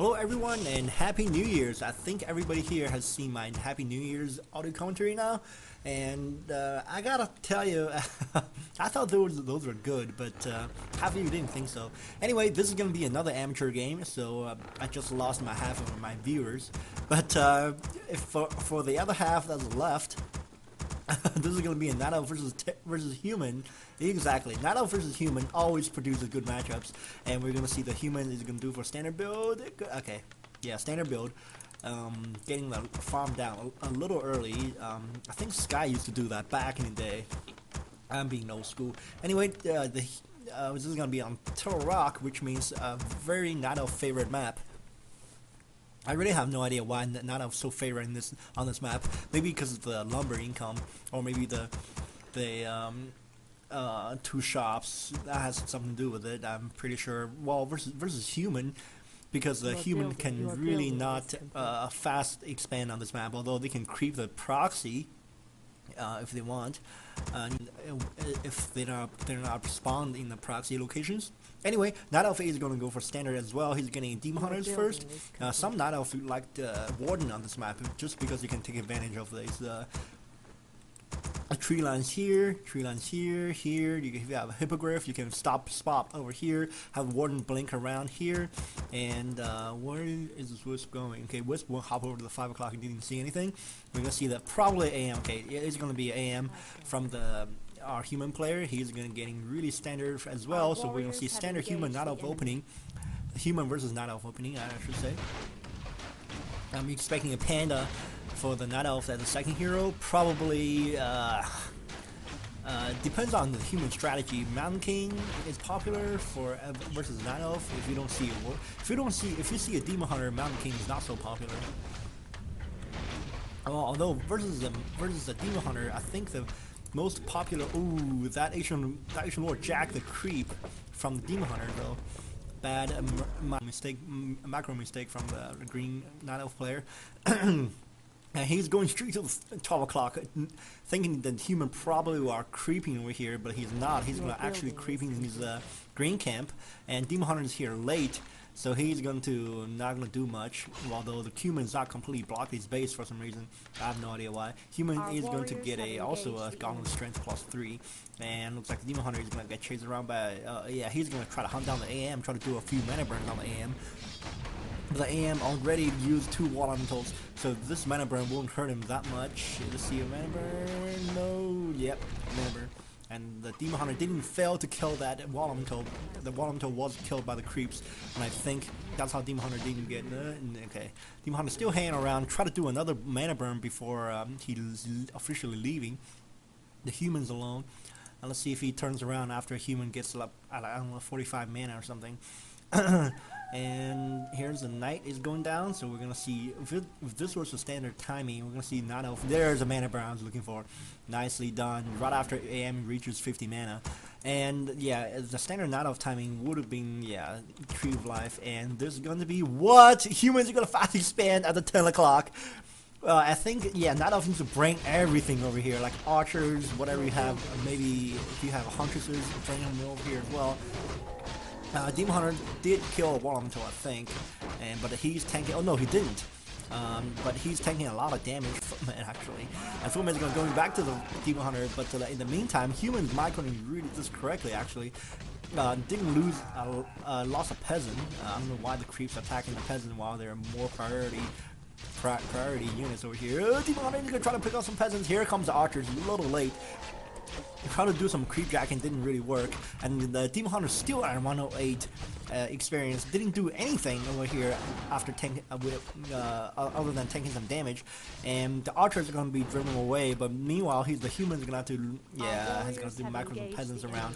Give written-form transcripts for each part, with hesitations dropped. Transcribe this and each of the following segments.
Hello everyone and Happy New Year's. I think everybody here has seen my Happy New Year's audio commentary now, and I gotta tell you, I thought those were good, but half of you didn't think so. Anyway, this is gonna be another amateur game, so I just lost my half of my viewers, but if for the other half that's left, this is going to be a Night Elf versus Human. Exactly. Night Elf versus Human always produces good matchups. And we're going to see the Human is going to do for standard build. Okay. Yeah, standard build. Getting the farm down a little early. I think Sky used to do that back in the day. I'm being old school. Anyway, this is going to be on Turtle Rock, which means a very Night Elf favorite map. I really have no idea why Night Elf so favoring this on this map. Maybe because of the lumber income, or maybe the two shops that has something to do with it. I'm pretty sure. Well, versus Human, because the Human can really not fast expand on this map. Although they can creep the proxy if they want, if they're not spawned in the proxy locations. Anyway, Night Elf is going to go for standard as well. He's getting Demon Hunters first. Some Night Elf like Warden on this map just because you can take advantage of these tree lines here, here. If you have a Hippogriff, you can spot over here. Have Warden blink around here. And where is this Wisp going? Okay, Wisp will hop over to the 5 o'clock and didn't see anything. We're going to see that probably AM. Okay, it's going to be AM from our Human player. He's going to getting really standard as well. So we're going to see standard Human Night Elf opening. Human versus Night Elf opening, I should say. I'm expecting a Panda for the Night Elf as the second hero. Probably depends on the Human strategy. Mountain King is popular for versus Night Elf. If you see a Demon Hunter, Mountain King is not so popular. Although versus the Demon Hunter, I think the most popular. Ooh, that Asian Lord Jack the Creep from the Demon Hunter though. Bad macro mistake from the green Night Elf player. And he's going straight to the 12 o'clock, thinking that Human probably are creeping over here, but he's not. He's going to actually creeping his green camp, and Demon Hunter is here late, so he's not going to do much. Although the Human is not completely blocked his base for some reason, I have no idea why. Human is going to get also a Gauntlet Strength +3, and looks like Demon Hunter is going to get chased around by. Yeah, he's going to try to hunt down the AM, try to do a few mana burns on the AM. The AM already used 2 wall elementals, so this mana burn won't hurt him that much. Let's see a mana burn. No, yep, mana burn. And the Demon Hunter didn't fail to kill that wall elemental. The wall elemental was killed by the creeps, and I think that's how Demon Hunter didn't get. Okay, Demon Hunter still hanging around. Try to do another mana burn before he's officially leaving. The Human's alone. And let's see if he turns around after a Human gets like, I don't know, 45 mana or something. And here's the night is going down, so we're gonna see if this was the standard timing. We're gonna see Night Elf. There's a mana burn I was looking for. Nicely done. Right after AM reaches 50 mana, and yeah, the standard Night Elf timing would have been Tree of Life, and there's gonna be what Humans are gonna fast expand at the 10 o'clock. I think Night Elf needs to bring everything over here, like archers, whatever you have. Maybe if you have huntresses, bring them over here as well. Demon Hunter did kill a wall elemental, I think, but he's tanking. Oh no, he didn't. But he's taking a lot of damage from it actually. And Footman is going back to the Demon Hunter, but in the meantime, Humans microing really this correctly actually. Didn't lose, lost a peasant. I don't know why the creeps attacking the peasant while there are more priority units over here. Demon Hunter is gonna try to pick up some peasants. Here comes the archers, a little late. Tried to do some creep jacking, didn't really work, and the Demon Hunter still at 108 experience, didn't do anything over here after other than taking some damage, and the archers are going to be driven away. But meanwhile, the Human's going to have to he's going to do macros and peasants around.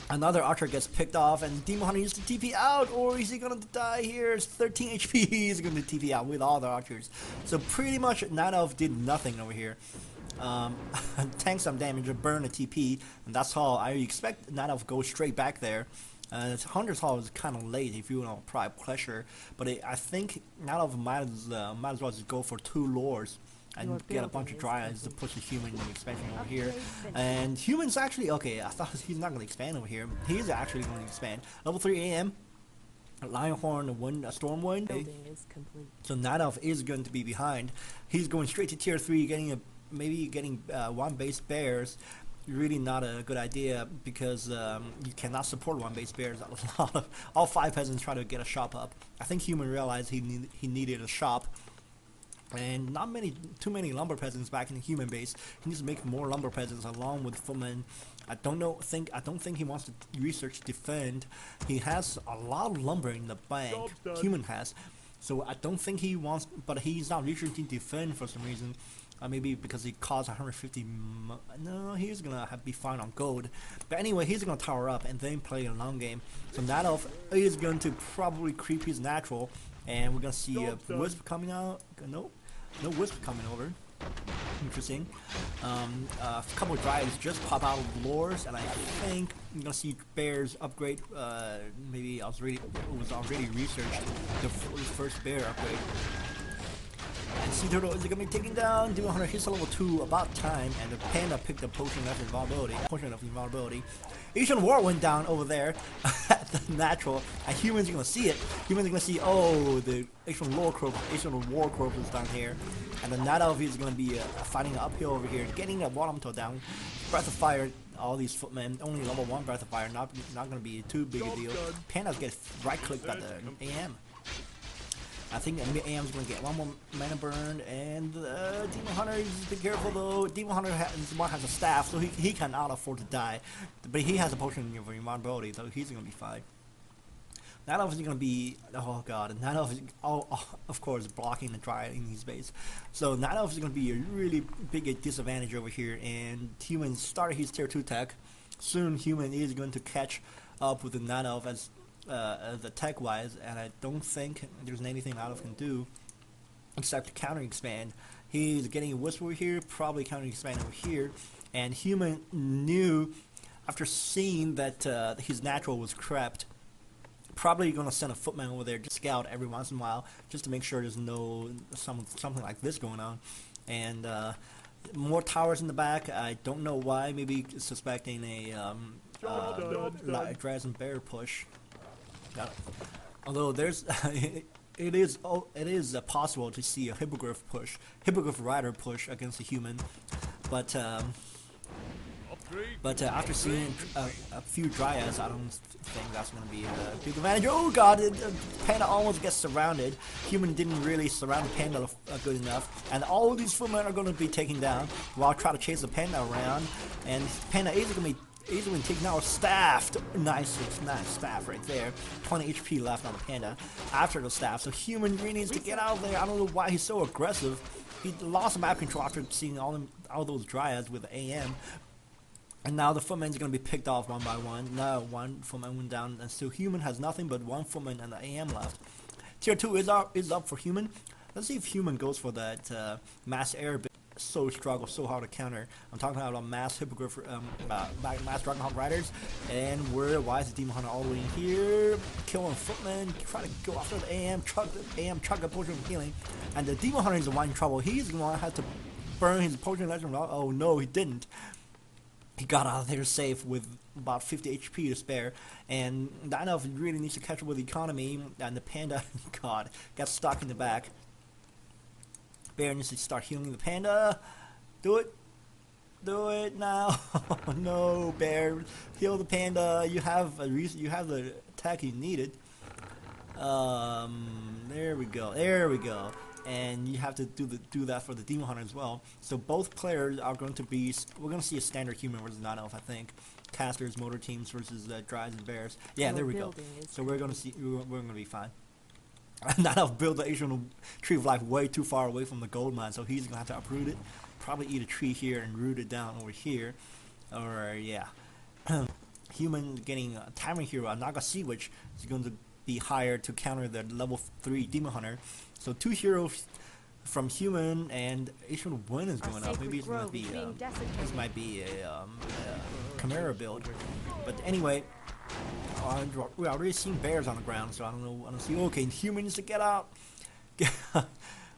Another archer gets picked off, and Demon Hunter needs to TP out, or is he going to die here? It's 13 HP. He's going to TP out with all the archers. So pretty much Night Elf did nothing over here. Tank some damage or burn a TP, and that's all. I expect Night Elf go straight back there. Hunter's Hall is kind of late if you want to apply pressure, but I think Night Elf might as well just go for 2 lords and get a bunch of dryads to push the Human expansion over here. And Human's actually okay. I thought he's not going to expand over here. He's actually going to expand. Level 3 AM. Lionhorn, a Stormwind. Building is complete. So Night Elf is going to be behind. He's going straight to tier 3, maybe getting 1 base bears. Really not a good idea because you cannot support 1 base bears. All 5 peasants try to get a shop up. I think Human realized he needed a shop. And not too many lumber peasants back in the Human base. He needs to make more lumber peasants along with footmen. I don't think he wants to research defend. He has a lot of lumber in the bank. Human has, so I don't think he wants. But he's not researching defend for some reason. Maybe because he costs 150. No, he's gonna be fine on gold. But anyway, he's gonna tower up and then play a long game. So Night Elf is going to probably creep his natural, and we're gonna see a wisp coming out. No wisp coming over. Interesting. A couple of dryads just pop out of the lures, and I think you're gonna see bears upgrade. Maybe it was already researched the first bear upgrade. And Sea Turtle is gonna be taken down. Demon Hunter hits a level 2 about time, and the Panda picked up Potion of Invulnerability. Asian War went down over there at the natural, and Humans are gonna see it. Humans are gonna see, oh, the Asian War Crow is down here, and the Night Elf is gonna be fighting uphill over here, getting a bottom toe down. Breath of Fire, all these footmen, only level 1 Breath of Fire, not gonna be too big a deal. Pandas get right clicked by the AM. I think AM's going to get 1 more mana burn, and Demon Hunter, be careful though. Demon Hunter has a staff, so he cannot afford to die. But he has a potion of invulnerability, so he's going to be fine. Night Elf is going to be, oh god, Night Elf is, of course, blocking the Dryad in his base. So Night Elf is going to be a really big disadvantage over here, and Human started his tier 2 tech. Soon Human is going to catch up with the Night Elf as the tech wise, and I don't think there's anything Night Elf can do except counter expand. He's getting a wisp over here, probably counter expand over here, and Human knew after seeing that his natural was crept, probably gonna send a footman over there to scout every once in a while just to make sure there's no something like this going on. And more towers in the back. I don't know why. Maybe suspecting a Dragon Bear push. Although there's it is possible to see a Hippogriff Rider push against a Human, but after seeing a few Dryads, I don't think that's going to be a big advantage. Oh god, Panda almost gets surrounded. Human didn't really surround the Panda good enough, and all of these footmen are going to be taken down while trying to chase the Panda around, and Panda is going to be easily taken out. Staffed. Nice staff right there. 20 HP left on the Panda after the staff, so Human really needs to get out of there. I don't know why he's so aggressive. He lost map control after seeing all those Dryads with the AM. And now the footman's going to be picked off one by one. Now 1 footman went down, and still Human has nothing but 1 footman and the AM left. Tier 2 is up for Human. Let's see if Human goes for that mass air. So hard to counter. I'm talking about mass Hippogriff, mass Dragonhawk Riders, and why is the Demon Hunter all the way in here? Killing footman, try to go after the AM, chuck a potion of healing, and the Demon Hunter is the one in trouble. He's going to have to burn his potion legend. Oh no, he didn't. He got out of there safe with about 50 HP to spare, and Night Elf really needs to catch up with the economy, and the Panda, god, got stuck in the back. Bear needs to start healing the Panda. Do it now. No, Bear, heal the Panda. You have the attack you needed. There we go. And you have to do that for the Demon Hunter as well. So both players are going to be. We're going to see a standard Human versus Night Elf, I think. Casters, motor teams versus Dryads and Bears. Yeah, there we go. So we're going to see. We're going to be fine. Night Elf built the Asian Tree of Life way too far away from the gold mine, so he's gonna have to uproot it. Probably eat a tree here and root it down over here. Or yeah, Human getting a Tyrant Hero, a Naga Sea Witch is going to be hired to counter the level 3 Demon Hunter. So 2 heroes from Human, and Asian Wind is going up. Maybe it's gonna be this might be a Chimera build. But anyway. We already seen bears on the ground, so I don't see. Okay, Human needs to get out.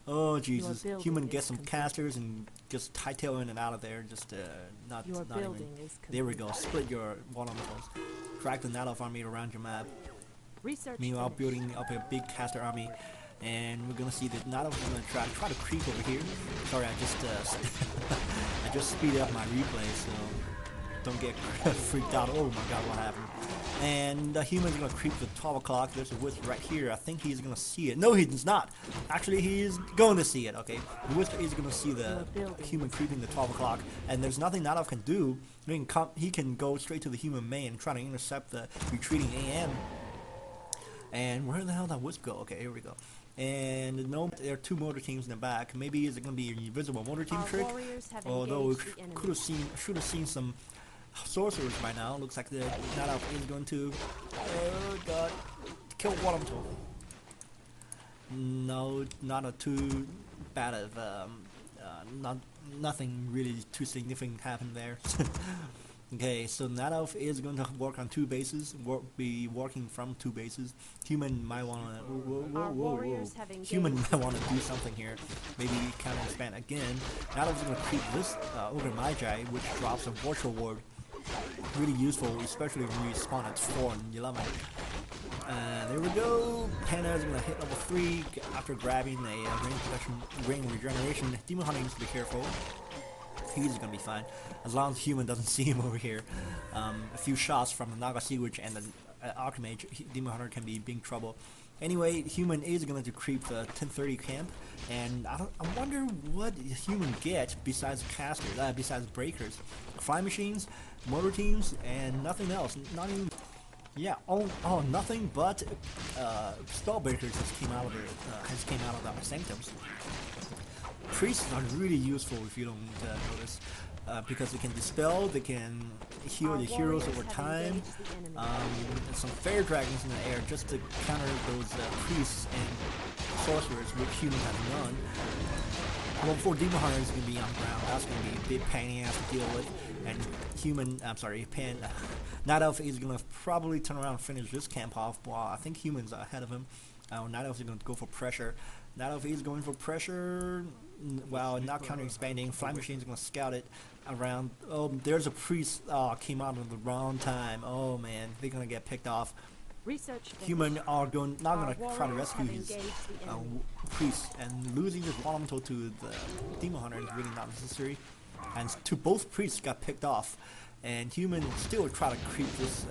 Oh Jesus! Human gets some casters and just hightail in and out of there. Just not even. There we go. Split your wall on the post. Drag the Night Elf army around your map. Meanwhile, building up a big caster army, and we're gonna see that not only gonna try to creep over here. Sorry, I just I just speeded up my replay, so don't get freaked out. Oh my god, what happened? And the human's gonna creep to 12 o'clock. There's a wisp right here. I think he's gonna see it. No, he's not. Actually, he's going to see it. Okay, the wisp is gonna see the human creeping to 12 o'clock, and there's nothing Nadov can do. He can go straight to the human main, try to intercept the retreating AM. And where the hell did that wisp go? Okay, here we go. And no, there are two motor teams in the back. Maybe is it gonna be an invisible motor team trick? Although we should have seen some sorcerers by now. Looks like the Nadov is going to god, kill one of them. No, not a too bad of nothing really too significant happened there. Okay, so Nadov is going to work on two bases. Be working from two bases. Human might want to. Human might want to do something here. Maybe counter expand again. Nadov's going to keep this over Magi, which drops a virtual ward. Really useful, especially when you spawn at 4 and 11. There we go. Panda is going to hit level 3 after grabbing a ring regeneration. Demon Hunter needs to be careful. He's gonna be fine as long as human doesn't see him over here. A few shots from the Naga Sea Witch and the Archmage, Demon Hunter can be in big trouble. Anyway, human is going to creep the 1030 camp, and I wonder what human gets besides casters, besides breakers, fly machines, motor teams, and nothing else. Not even. Yeah, nothing but spellbreakers has came out of the sanctums. Priests are really useful if you don't notice, because they can dispel, they can heal the heroes over time, and some fairy dragons in the air just to counter those priests and sorcerers, which human has none. Well, before Demon Hunter is going to be on the ground, that's going to be a big pain in the ass to deal with, and Night Elf is going to probably turn around and finish this camp off, while I think human's ahead of him. Night Elf is going to go for pressure. Night Elf is going for pressure, while not counter expanding. Fly Machine is going to scout it around. Oh, there's a priest. Oh, came out at the wrong time. Oh man, they're going to get picked off. Human are not going to try to rescue his priest, and losing this elemental to the Demon Hunter is really not necessary. And to both priests got picked off, and human still try to creep this.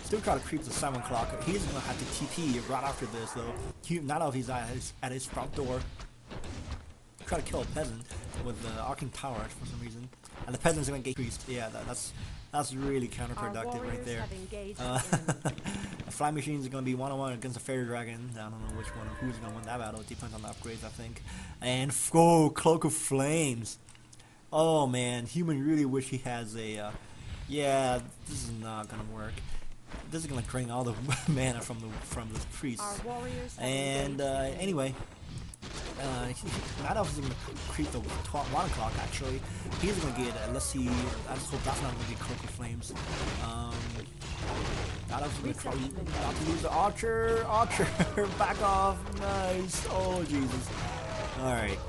Still try to creep the 7 o'clock. He's gonna have to TP right after this though. Not if he's at his front door. Try to kill a peasant with the arcane power for some reason, and the peasant's gonna get priest. Yeah, that's really counterproductive right there. Fly Machine is gonna be 1-on-1 against a fairy dragon. I don't know which one, who's gonna win that battle. It depends on the upgrades, I think. And Cloak of Flames. Oh man, human really wish he has a. Yeah, this is not gonna work. This is gonna drain all the mana from the priests. And anyway, Night Elf is gonna creep the 1 o'clock. Actually, he's gonna get. Let's see. I just hope that's not gonna be Cloak of Flames. Night Elf is gonna try not to lose the archer. Archer, back off. Nice. Oh Jesus. All right.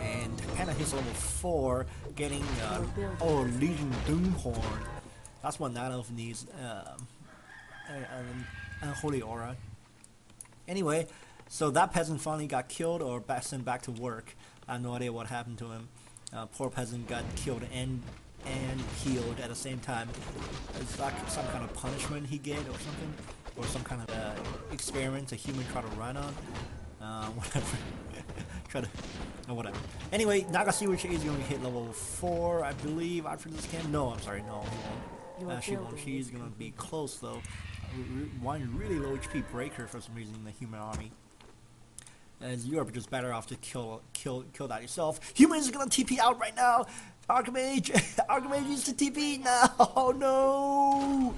And Panda hits level 4, getting Legion Doomhorn. That's what Night Elf needs. Holy Aura. Anyway, so that peasant finally got killed or sent back to work. I have no idea what happened to him. Poor peasant got killed and healed at the same time. It's like some kind of punishment he get or something, or some kind of experiment a human try to run on. Whatever. Whatever. Anyway, Naga Sea Witch is going to hit level 4, I believe, after this camp. No, I'm sorry, no, he won't. She won't. She's going to be close, though. One really low HP breaker for some reason in the human army. As Europe just better off to kill that yourself. Human is going to TP out right now. Archmage needs to TP now. Oh no!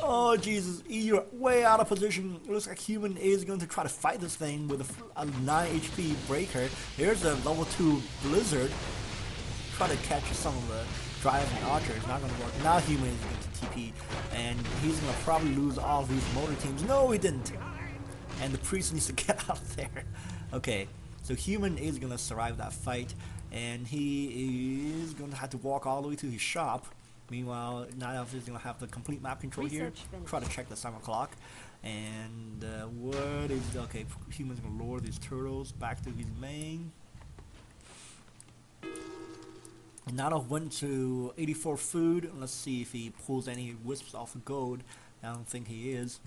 Oh Jesus, you're way out of position. It looks like human is going to try to fight this thing with a 9 HP breaker. Here's a level 2 blizzard. Try to catch some of the driving archers. Not going to work. Now human is going to TP, and he's going to probably lose all of these motor teams. No, he didn't. And the priest needs to get out there. Okay, so human is going to survive that fight. And he is going to have to walk all the way to his shop. Meanwhile, Night Elf is gonna have the complete map control here. Try to check the 7 o'clock. And what is okay? Humans gonna lure these turtles back to his main. Night Elf went to 84 food. Let's see if he pulls any wisps off of gold. I don't think he is.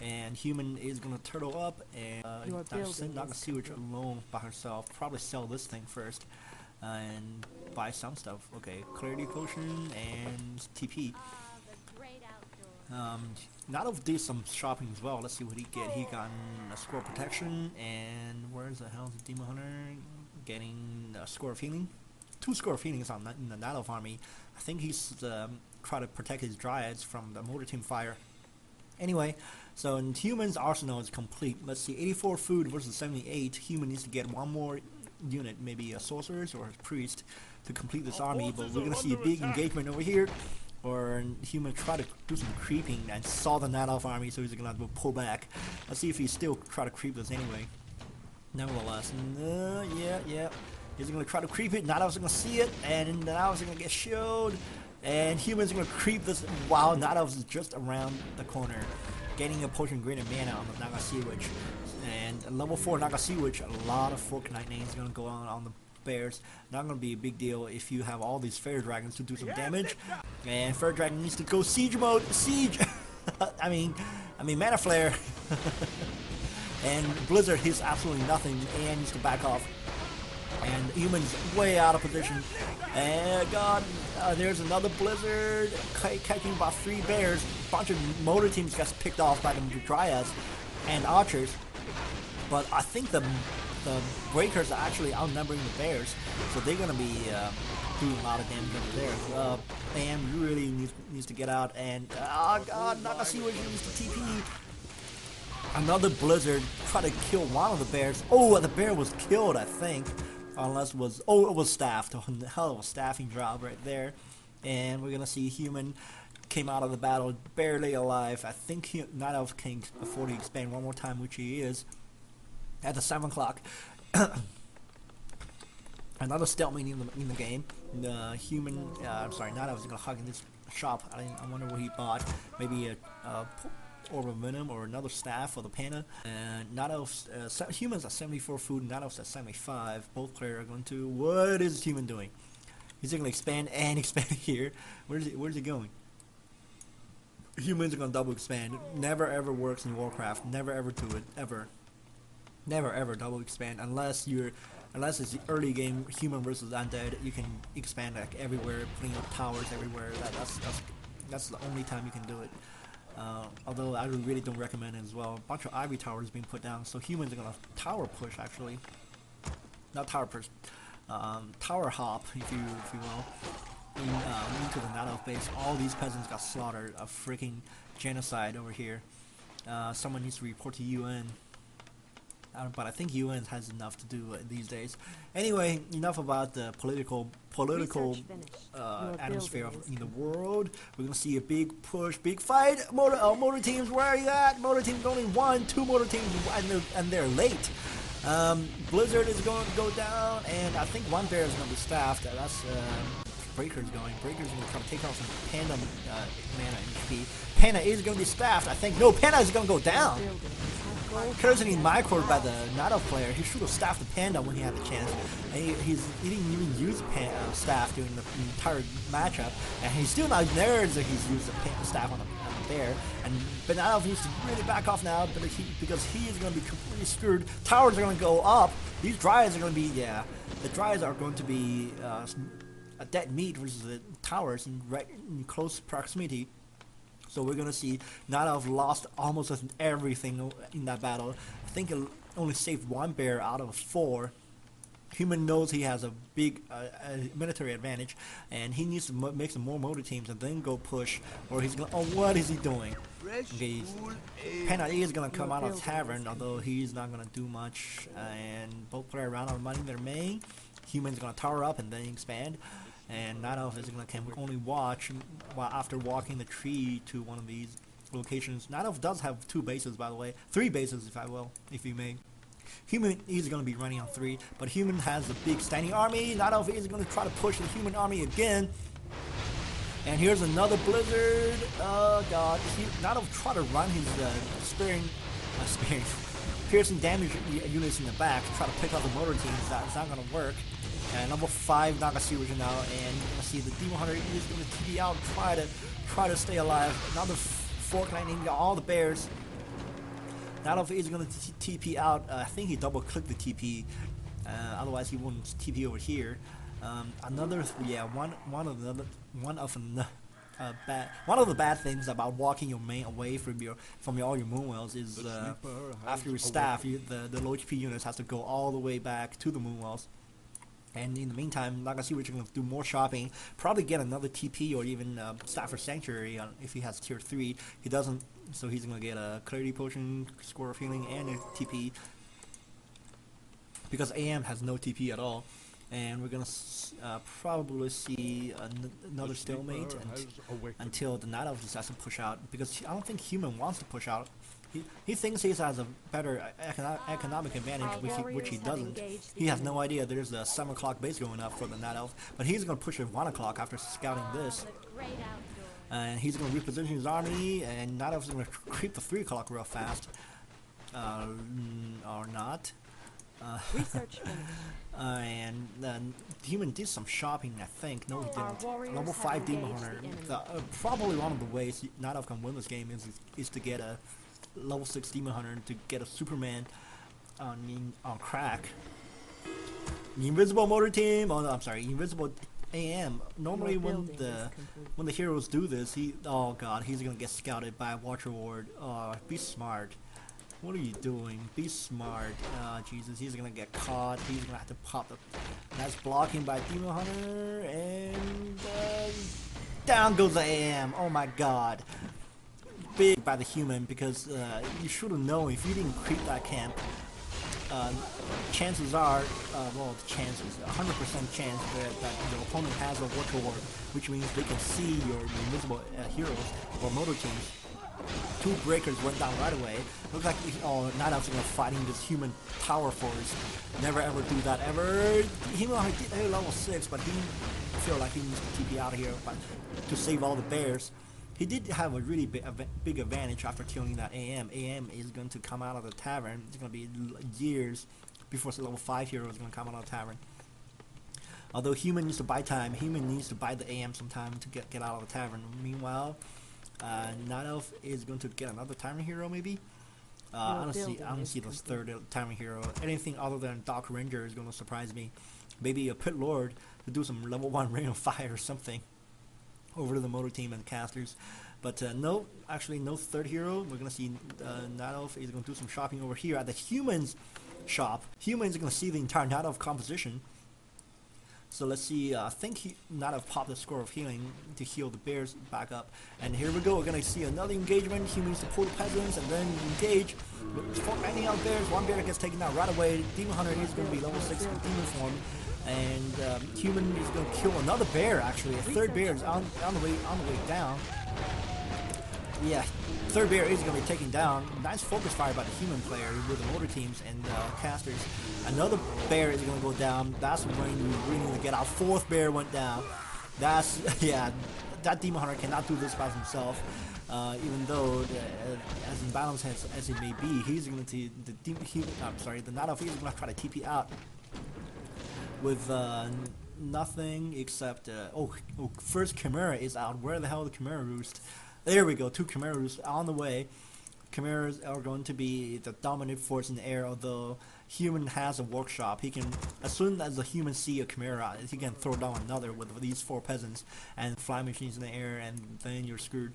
And human is gonna turtle up and send Naga Sewage alone by herself. Probably sell this thing first and buy some stuff. Okay, clarity potion and TP. Night Elf did some shopping as well. Let's see what he get. He got a score of protection and where's the hell is the Demon Hunter getting a score of healing? 2 score of healings on in the Night Elf army. I think he's trying to protect his dryads from the motor team fire. Anyway, so in humans arsenal is complete. Let's see, 84 food versus 78. Human needs to get one more unit, maybe a sorceress or a priest, to complete this army. But we're gonna see a big engagement over here. Or human try to do some creeping and saw the Night Elf army, so he's gonna have to pull back. Let's see if he still try to creep this anyway. Nevertheless, yeah. He's gonna try to creep it. Night Elf's gonna see it, and Night Elf's gonna get showed. And humans are gonna creep this. Wow, Night Elf is just around the corner, getting a potion greater mana on the Naga Sewage. And level 4 Naga Sewage, a lot of Fortnite names gonna go on the bears. Not gonna be a big deal if you have all these Fair Dragons to do some damage. And Fair Dragon needs to go siege mode. Siege. I mean, Mana Flare. And Blizzard hits absolutely nothing and needs to back off. And humans way out of position. And God, there's another Blizzard catching about 3 bears. A bunch of motor teams gets picked off by the Dryads and Archers. But I think the Breakers are actually outnumbering the bears, so they're gonna be doing a lot of damage over there. Bam really needs to get out, and oh God, Naga Sewage needs to TP. Another Blizzard try to kill one of the bears. Oh, the bear was killed, I think. Unless it was, it was staffed. Oh, hell of a staffing job right there. And we're gonna see human came out of the battle barely alive. I think Night Elf can afford to expand one more time, which he is at the 7 o'clock. Another stalemate in the game. The human, I'm sorry, Night Elf is gonna hug in this shop. I wonder what he bought. Maybe a Orb of Venom or another staff for the Panda. And Night Elf's humans at 74 food, Night Elf's at 75. Both players are going to. What is human doing? He's gonna expand and expand here. Where's he going? Humans are gonna double expand. Never ever works in Warcraft. Never ever do it. Ever. Never ever double expand unless it's the early game human versus undead. You can expand like everywhere, putting up towers everywhere. That's the only time you can do it. Although I really don't recommend it as well. A bunch of ivy towers being put down, so humans are gonna tower push actually. Not tower push, tower hop if you will. Into the Night Elf base. All these peasants got slaughtered. A freaking genocide over here. Someone needs to report to UN. But I think UN has enough to do these days. Anyway, enough about the political atmosphere in the world. We're gonna see a big push, big fight. Motor teams, where are you at? Motor teams only 1, 2 motor teams, and they're late. Blizzard is going to go down, and I think one bear is going to be staffed. That's Breaker's going. Breaker's going to try to take out some Panda mana HP. Panda is going to be staffed. I think no, Panda is going to go down. Currently microed by the Night Elf player. He should have staffed the Panda when he had the chance. And he didn't even use staff during the entire matchup. And he's still not there as he's used the staff on the bear. But Night Elf needs to really back off now because he is going to be completely screwed. Towers are going to go up. These Dryads are going to be, the Dryads are going to be a dead meat versus the towers in close proximity. So we're gonna see Night Elf lost almost everything in that battle. I think it only saved 1 bear out of 4. Human knows he has a big military advantage, and he needs to make some more motor teams and then go push. Or he's gonna. Oh, what is he doing? Okay, Panda is gonna come out of the tavern, although he's not gonna do much. And both players around are running their main. Human's gonna tower up and then expand. And Night Elf is can only watch after walking the tree to one of these locations. Night Elf does have 2 bases, by the way. 3 bases, if you may. Human is going to be running on 3, but Human has a big standing army. Night Elf is going to try to push the Human army again. And here's another blizzard. Oh god. He not have tried to run his piercing damage units in the back to try to pick up the motor teams. That's not gonna work. And number 5 Naga series now, and let's see, the Demon Hunter is gonna TP out, try to stay alive. Another Fork Lightning, all the bears. Now he's gonna TP out. I think he double clicked the TP. Otherwise he wouldn't TP over here. Another, yeah, one of the bad things about walking your main away from all your moonwells is after your staff, the low HP units has to go all the way back to the moonwells. And in the meantime, Nagasi Rich is going to do more shopping, probably get another TP or even Staff for Sanctuary if he has tier 3. He doesn't, so he's going to get a Clarity Potion, Score of Healing, and a TP. Because AM has no TP at all. And we're going to probably see another stalemate until the Night Elf decides to push out. Because I don't think Human wants to push out. He thinks he has a better economic advantage, which he doesn't. He has no idea there's a 7 o'clock base going up for the Night Elf, but he's going to push at 1 o'clock after scouting this. And he's going to reposition his army, and Night Elf is going to creep the 3 o'clock real fast. Or not. And then Demon did some shopping, I think. No, he didn't. Level 5 Demon Hunter. Probably one of the ways Night Elf can win this game is to get a level 6 Demon Hunter to get a Superman on crack. The Invisible Motor Team, I'm sorry, Invisible AM. Normally when the heroes do this, oh god, he's gonna get scouted by a Watcher Ward. Be smart. What are you doing? Be smart. Jesus, he's gonna get caught. He's gonna have to pop the. That's blocking by Demon Hunter, and down goes the AM. Oh my god. Big by the Human, because you should have known if you didn't creep that camp. Chances are, well, chances, 100% chance that your opponent has a Watcher Ward, which means they can see your invisible heroes or motor teams. 2 breakers went down right away. Looks like Night Elf's gonna fighting this Human Tower Force. Never ever do that ever. He did level 6, but he feel like he needs to TP out of here to save all the bears. He did have a really big advantage after killing that AM. AM is going to come out of the tavern. It's going to be years before the level 5 hero is going to come out of the tavern. Although Human needs to buy time, Human needs to buy the AM sometime to get out of the tavern. Meanwhile, Night Elf is going to get another tavern hero maybe. I don't see this 3rd tavern hero. Anything other than Dark Ranger is going to surprise me. Maybe a Pit Lord to do some level 1 Ring of Fire or something over to the motor team and casters. But no, actually no 3rd hero. We're gonna see Night Elf is gonna do some shopping over here at the Humans shop. Humans are gonna see the entire Night Elf composition. So let's see, I think Night Elf popped the Score of Healing to heal the bears back up. And here we go, we're gonna see another engagement. Humans to pull the peasants and then engage. Ending out bears, 1 bear gets taken out right away. Demon Hunter is gonna be level 6 in demon form. And Human is going to kill another bear. Actually, a 3rd bear is on the way down. Yeah, 3rd bear is going to be taken down. Nice focus fire by the Human player with the motor teams and casters. Another bear is going to go down. That's when you really need to get out. 4th bear went down. That's that Demon Hunter cannot do this by himself. Even though as imbalanced as it may be, he's going to the Night Elf is going to try to TP out with nothing except first Chimera is out. Where the hell is the Chimera Roost? There we go, 2 Chimera Roosts on the way. Chimeras are going to be the dominant force in the air, although Human has a workshop. He can, as soon as the Human see a Chimera, he can throw down another with these 4 peasants and fly machines in the air, and then you're screwed.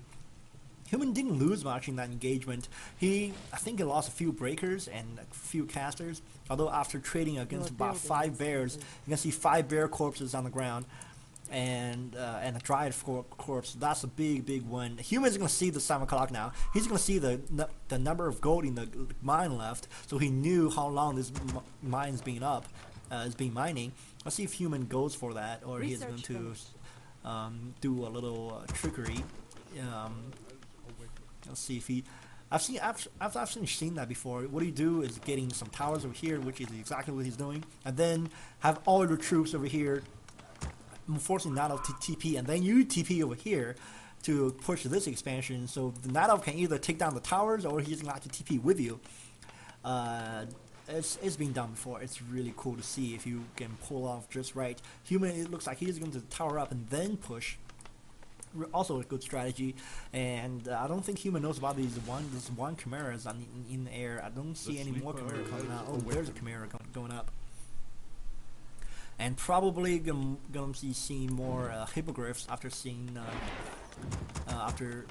Human didn't lose much in that engagement. I think he lost a few breakers and a few casters. Although after trading against about 5 bears, you can see 5 bear corpses on the ground, and a Dryad corpse. That's a big win. Human's gonna see the 7 o'clock now. He's gonna see the number of gold in the mine left, so he knew how long this mine's been up, is being mining. Let's see if Human goes for that, or he's going to do a little trickery. Let's see if he. I've actually seen that before. What he do is getting some towers over here, which is exactly what he's doing, and then have all your troops over here forcing Nadov to TP, and then you TP over here to push this expansion. So the Nadov can either take down the towers, or he's gonna have to TP with you. It's been done before. It's really cool to see if you can pull off just right. Human, it looks like he's going to tower up and then push. Also a good strategy, and I don't think Human knows about this one Chimera's in the air. I don't see any more Chimera coming out. Oh, there's a Chimera going up, and probably gonna see seeing more hippogriffs after seeing after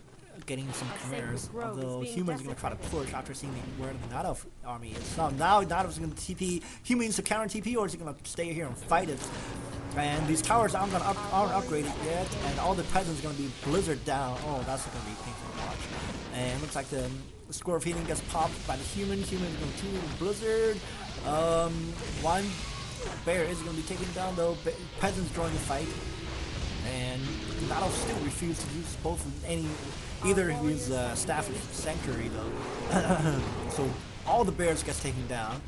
getting some Chimeras. Although Human's gonna try to push after seeing where the Nadov army is. So now Nadov's gonna TP. Human needs to counter TP, or is he gonna stay here and fight it? And these towers aren't upgraded yet, and all the peasants are gonna be blizzard down. Oh, that's gonna be painful to watch. And it looks like the score of healing gets popped by the Human. Human is gonna continue with blizzard. One bear is gonna be taken down though. Peasants join the fight, and Nadov still refused to use either his staff or sanctuary though. So all the bears gets taken down,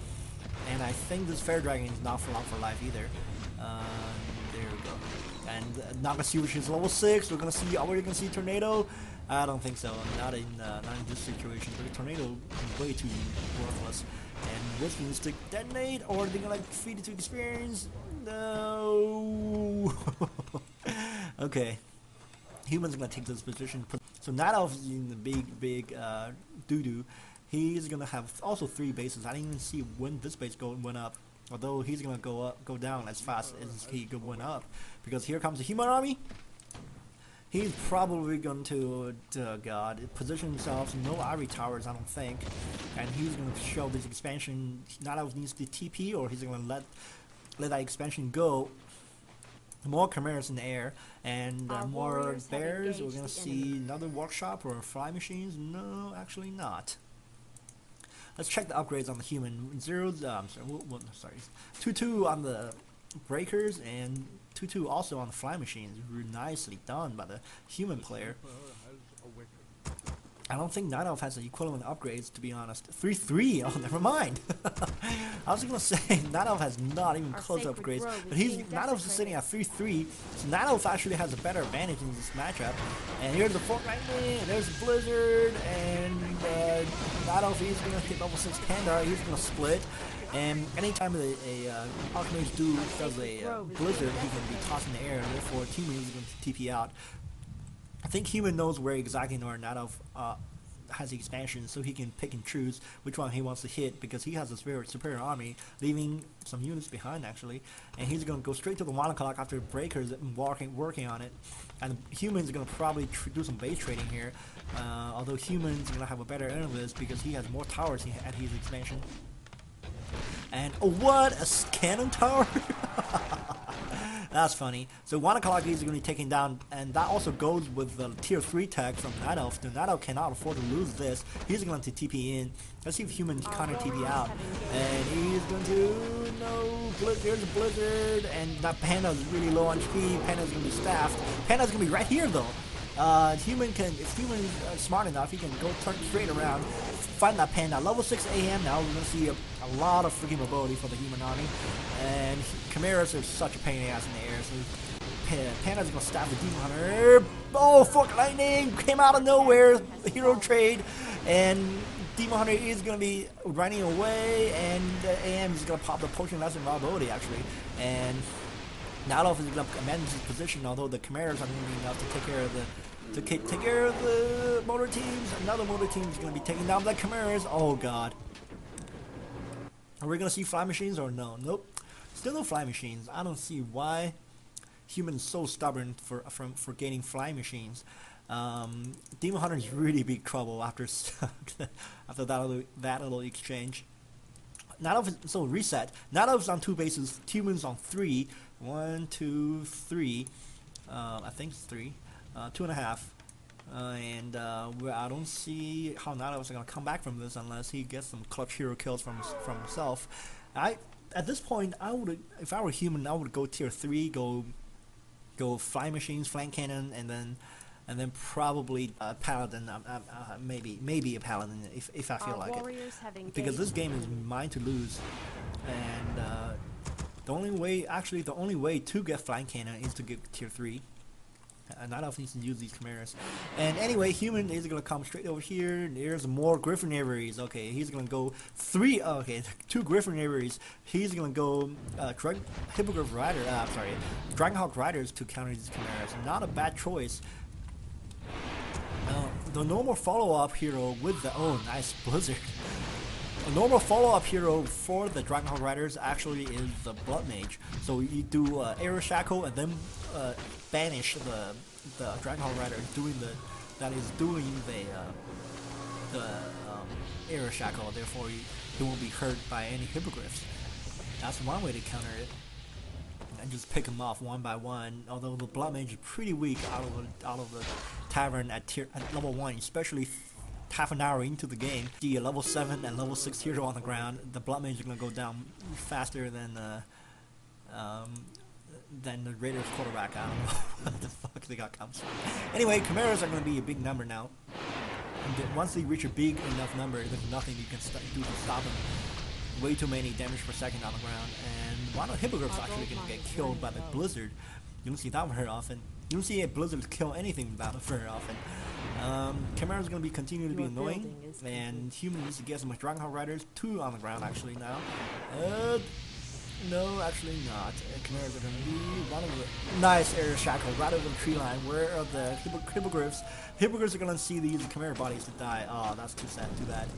and I think this fair dragon is not for long for life either. There we go. And Nagasushi is level 6. We're gonna see. Are we gonna see tornado? I don't think so. Not in this situation. But the tornado is way too worthless. And this needs to detonate, or are they gonna feed it to experience? No. Okay. Human's gonna take this position. So Nadov is in the big doo-doo. He's gonna have also 3 bases. I didn't even see when this base went up. Although he's gonna go down as fast as he went up, because here comes the Human army. He's probably going to position himself. No Ivory towers, I don't think, and he's gonna show this expansion. Nadov needs to TP, or he's gonna let that expansion go. More Chimeras in the air, and more bears. We're gonna see another workshop or fly machines. No, actually not. Let's check the upgrades on the Human. 2-2 on the breakers, and 2-2 also on the fly machines. Nicely done by the Human player. I don't think Nadov has the equivalent upgrades, to be honest. 3-3. Oh, never mind. I was gonna say Nadov has not even close upgrades, but Nadov's sitting at 3-3. So Nadov actually has a better advantage in this matchup. And here's the Fort Lightning. There's the Blizzard, and Nadov is gonna hit level 6 Panda. He's gonna split. And anytime a Archmage does a Blizzard, he can be tossed in the air. And therefore, Human is going to TP out. I think Human knows where exactly Nadov has the expansion, so he can pick and choose which one he wants to hit, because he has a very superior army, leaving some units behind actually. And he's going to go straight to the 1 o'clock after breakers and working on it. And Human's going to probably do some base trading here, although Human's going to have a better end of this because he has more towers at his expansion. And oh, what a cannon tower! That's funny. So 1 o'clock is going to be taken down, and that also goes with the tier 3 tag from Nadov. So Nadov cannot afford to lose this. He's going to TP in. Let's see if Human counter TP out. And he's going to there's a Blizzard, and that Panda is really low on speed. Panda's going to be staffed. Panda's going to be right here though. If Human is smart enough, he can go turn straight around, find that Panda. Level 6 AM now, we're going to see a lot of freaking mobility for the Human army. And Chimeras are such a pain in the ass in the air, so Panda's going to stab the Demon Hunter. Oh, fuck, Lightning came out of nowhere, hero trade, and Demon Hunter is going to be running away, and AM is going to pop the potion lesson mobility actually. And Nadov is going to manage his position, although the Chimeras are going to be enough to take care of the motor teams. Another motor team is going to be taking down the Chimeras. Oh god. Are we going to see fly machines or no? Nope. Still no fly machines. I don't see why Human is so stubborn for gaining fly machines. Demon Hunter is really big trouble after that little exchange. Nadov is so reset. Nadov's on 2 bases. Human's on 3. 1, 2, 3. I think it's 3. 2.5. And I don't see how Nadov's gonna come back from this unless he gets some clutch hero kills from himself. At this point, if I were Human, I would go tier 3, go fly machines, flank cannon, and then probably a paladin. Maybe a paladin if I feel like it, because this game is mine to lose. And The only way to get flying cannon is to get tier 3. Not often needs to use these chimeras. And anyway, human is gonna come straight over here. There's more Griffin Aviaries. Okay, he's gonna go 3. Okay, 2 Griffin Aviaries. He's gonna go Hippogriff Rider. Dragonhawk Riders to counter these chimeras. Not a bad choice. The normal follow-up hero with the nice Blizzard. A normal follow-up hero for the Dragonhawk Riders actually is the Blood Mage. So you do Arrow Shackle and then banish the Dragonhawk Rider doing the Arrow Shackle. Therefore, he won't be hurt by any Hippogriffs. That's one way to counter it, and just pick them off one by one. Although the Blood Mage is pretty weak out of the tavern at level 1, especially half an hour into the game. See a level 7 and level 6 hero on the ground. The Blood Mage is gonna go down faster than the Raiders quarterback. I don't know what the fuck they got comes from. Anyway, chimeras are gonna be a big number now. And once they reach a big enough number, there's nothing you can do to stop them. Way too many damage per second on the ground, and one of the Hippogriffs actually gonna get killed by the Blizzard. You don't see that very often. You don't see a Blizzard kill anything without it very often. Chimera is going to continue to be annoying, and human needs to get some Dragonhawk Riders, 2 on the ground actually now. No, actually not. Chimeras are going to be one of the nice Area Shackle right over the tree line. Where are the Hippogriffs? Hippogriffs are going to see these Chimera bodies to die. Oh, that's too sad, too bad.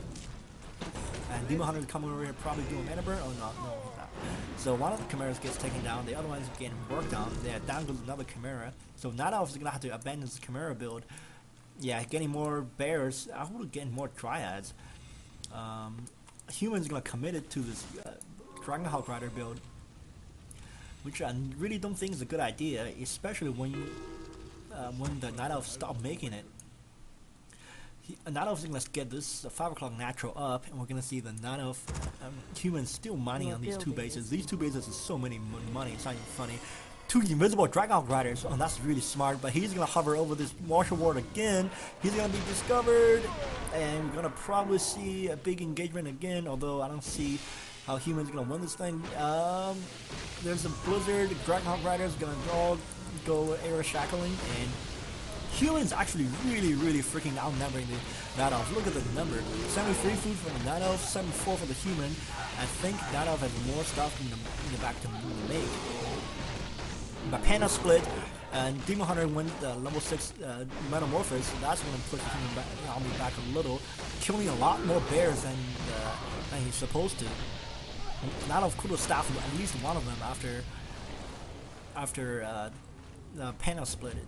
And Demon Hunter is coming over here, probably doing mana burn. Oh no, no, he's not. So one of the chimeras gets taken down, the other one's getting worked on. Yeah, down goes another chimera. So Night Elf is gonna have to abandon his chimera build. Yeah, getting more bears. I would get more dryads. Human's gonna commit it to this Dragonhawk Rider build, which I really don't think is a good idea, especially when the Night Elf stop making it. Night Elf is going to get this 5 o'clock natural up, and we're going to see the Night Elf humans still mining on these 2 bases. These 2 bases is so many money, it's not even funny. 2 invisible Dragonhawk Riders, oh that's really smart, but he's going to hover over this martial ward again. He's going to be discovered, and we're going to probably see a big engagement again, although I don't see how humans going to win this thing. There's a Blizzard, Dragonhawk Riders going to all go Arrow Shackling, and humans actually really freaking outnumbering the Night Elf. Look at the number. 73 food for the Night Elf, 74 for the human. I think Night Elf has more stuff in the back to make. But Panda split, and Demon Hunter went level 6 Metamorphosis, so that's going to push the human back a little, killing a lot more bears than he's supposed to. Night Elf could have staffed at least one of them after the Panda split it.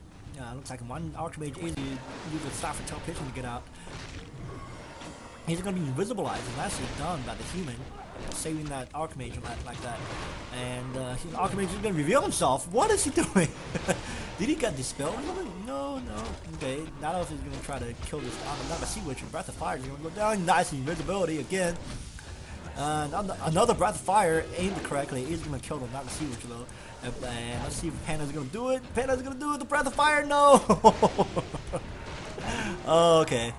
Looks like one Archmage is use a staff for teleportation to get out. He's going to be invisibilized, and that's done by the human, saving that Archmage like that. And Archmage is going to reveal himself. What is he doing? Did he get dispelled? No. Okay, Night Elf is going to try to kill this Naga Sea Witch, and Breath of Fire is going to go down. Nice invisibility again. Another Breath of Fire aimed correctly is going to kill the Naga Sea Witch though. And let's see if Panda's going to do it. Panda's going to do it. The Breath of Fire, no! Okay.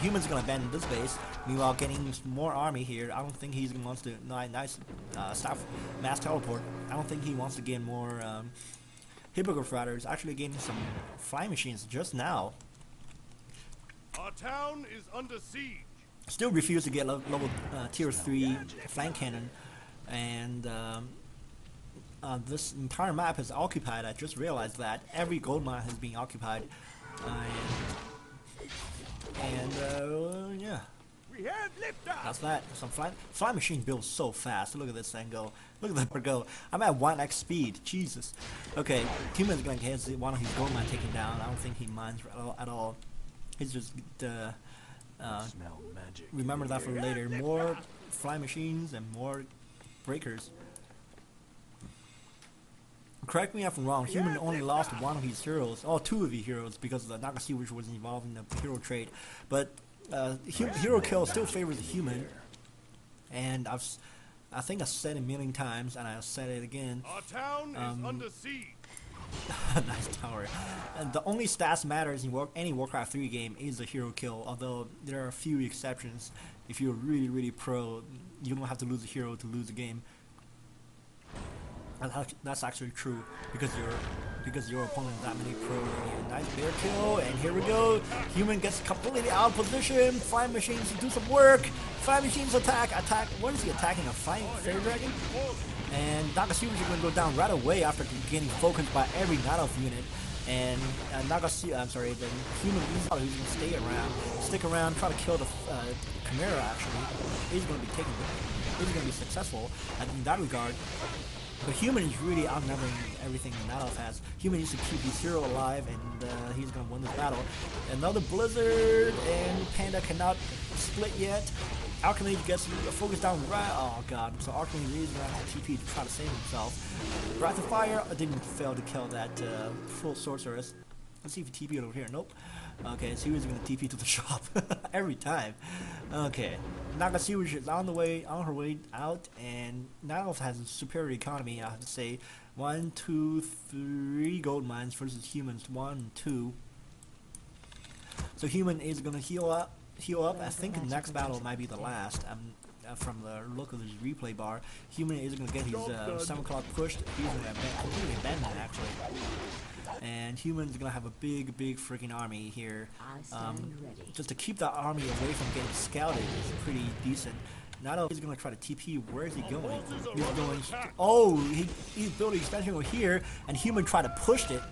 Humans are going to abandon this base. Meanwhile, getting more army here. I don't think he's going to want to nice staff mass teleport. I don't think he wants to get more Hippogriff Riders. Actually getting some flying machines just now. Our town is under siege. Still refuse to get level tier 3 flank cannon, and this entire map is occupied. I just realized that every gold mine has been occupied, and yeah, We have liftoff. that's that. Some flying machine builds so fast. Look at this thing go. Look at that go. I'm at 1x speed. Jesus. Okay, human's gonna get one of his gold mine taken down. I don't think he minds at all. He's just Smell magic. remember that for later. More fly machines and more breakers. Correct me if I'm wrong. Human only lost one of his heroes, oh, 2 of his heroes, because the Naga Sea Witch was involved in the hero trade. But hero kill still favors the human. And I think I said it a million times, and I'll say it again. Our town is under siege. Nice tower. And the only stats matters in any Warcraft 3 game is the hero kill, although there are a few exceptions. If you're really pro, you don't have to lose a hero to lose a game. That's actually true because your opponent has that many pros. Nice bear kill, and here we go. Human gets completely out of position. Flying machines do some work. Flying machines attack. What is he attacking? A flying fairy dragon? And Nagasiwa is going to go down right away after getting focused by every Night Elf unit. And the human who's going to stick around, try to kill the Chimera. Actually, he's going to be successful in that regard. But Human is really outnumbering everything Night Elf has. Human needs to keep his hero alive, and he's going to win this battle. Another Blizzard, and Panda cannot split yet. Archmage gets focused down right. Oh god! So Archmage is going to have TP to try to save himself. Breath of Fire didn't fail to kill that full sorceress. Let's see if he TP'd over here. Nope. Okay, so he was going to TP to the shop every time. Okay, Nagasiwa is on her way out, and Night Elf has a superior economy. I have to say, 1, 2, 3 gold mines versus Humans 1 and 2. So Human is going to heal up. I think the next battle might be the last. From the look of his replay bar, Human is going to get his 7 o'clock pushed. He's going to completely abandon it, actually. And Human's going to have a big freaking army here. Just to keep that army away from getting scouted is pretty decent. Not only is going to try to TP, where is he going? He's going. Oh, he's building expansion over here, and Human tried to push it.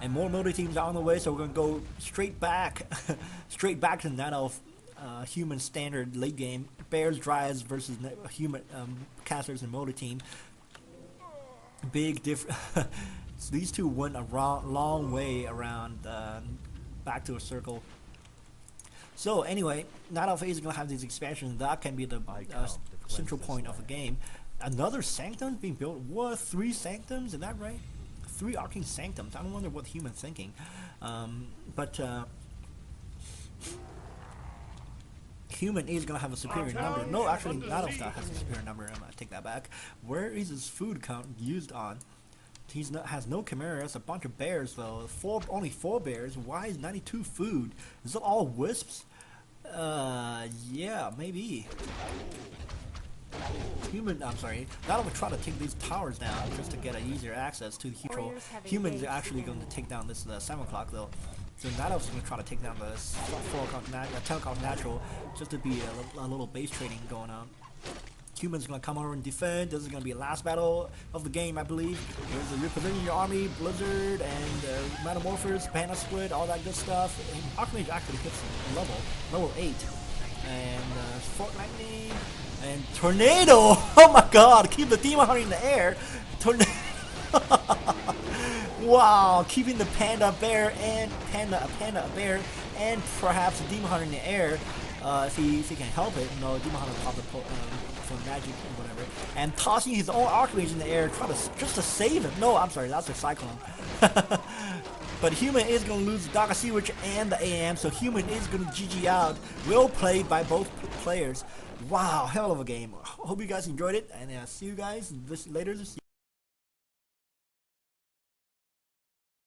And more military teams are on the way, so we're going to go straight back to Night Elf Human standard late game. Bears, Dryads versus Human casters and motor team. Big difference. So these two went a long way around back to a circle. So anyway, Night Elf is going to have these expansions. That can be the central point of the game. Another Sanctum being built. What? 3 Sanctums? Is that right? 3 Arcane Sanctums. I don't wonder what Human's thinking. Human is going to have a superior number. No, actually, Night Elf has a superior number. I'm going to take that back. Where is his food count used on? Has no chimeras, a bunch of bears though. Only 4 bears. Why is 92 food? Is it all wisps? Yeah, maybe. Night Elf will try to take these towers down just to get easier access to the control. Humans are actually going to take down this 7 o'clock though. So Night Elf's going to try to take down the 10 o'clock natural just to be a little base trading going on. Humans going to come over and defend. This is going to be the last battle of the game, I believe. There's a repositioning your army, Blizzard, and Metamorphose, Panda Split, all that good stuff. And Archmage actually hits level 8. And Fort Lightning, and Tornado! Oh my god, keep the Demon Hunter in the air. Tornado! Wow, keeping the Panda Bear and Panda Bear, and perhaps the Demon Hunter in the air. If he can help it. No, Demon Hunter probably for magic or whatever, and tossing his own Archmage in the air, just to save him. No, I'm sorry, that's a Cyclone. But Human is going to lose the Nagasiwa and the AM, so Human is going to GG out. Well played by both players. Wow, hell of a game. Hope you guys enjoyed it, and see you guys later this year.